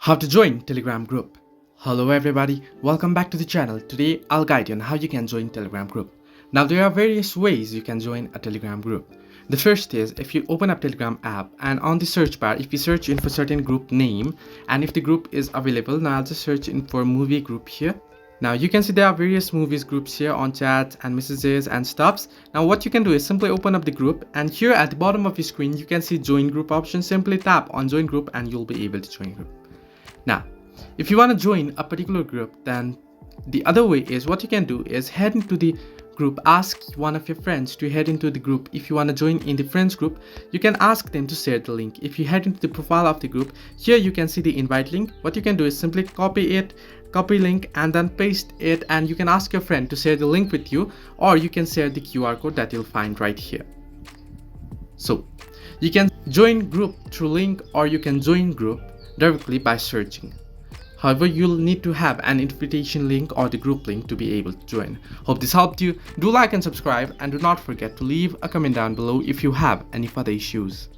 How to join Telegram group. Hello everybody, welcome back to the channel. Today I'll guide you on how you can join Telegram group. Now there are various ways you can join a Telegram group. The first is if you open up Telegram app and on the search bar if you search in for certain group name and if the group is available, now I'll just search in for movie group here. Now you can see there are various movies groups here on chat and messages and stuffs. Now what you can do is simply open up the group and here at the bottom of your screen you can see join group option. Simply tap on join group and you'll be able to join group. Now, if you want to join a particular group, then the other way is what you can do is head into the group, ask one of your friends to head into the group. If you want to join in the friends group, you can ask them to share the link. If you head into the profile of the group, here you can see the invite link. What you can do is simply copy link and then paste it, and you can ask your friend to share the link with you, or you can share the QR code that you'll find right here. So you can join group through link or you can join group directly by searching. However, you'll need to have an invitation link or the group link to be able to join. Hope this helped you. Do like and subscribe and do not forget to leave a comment down below if you have any further issues.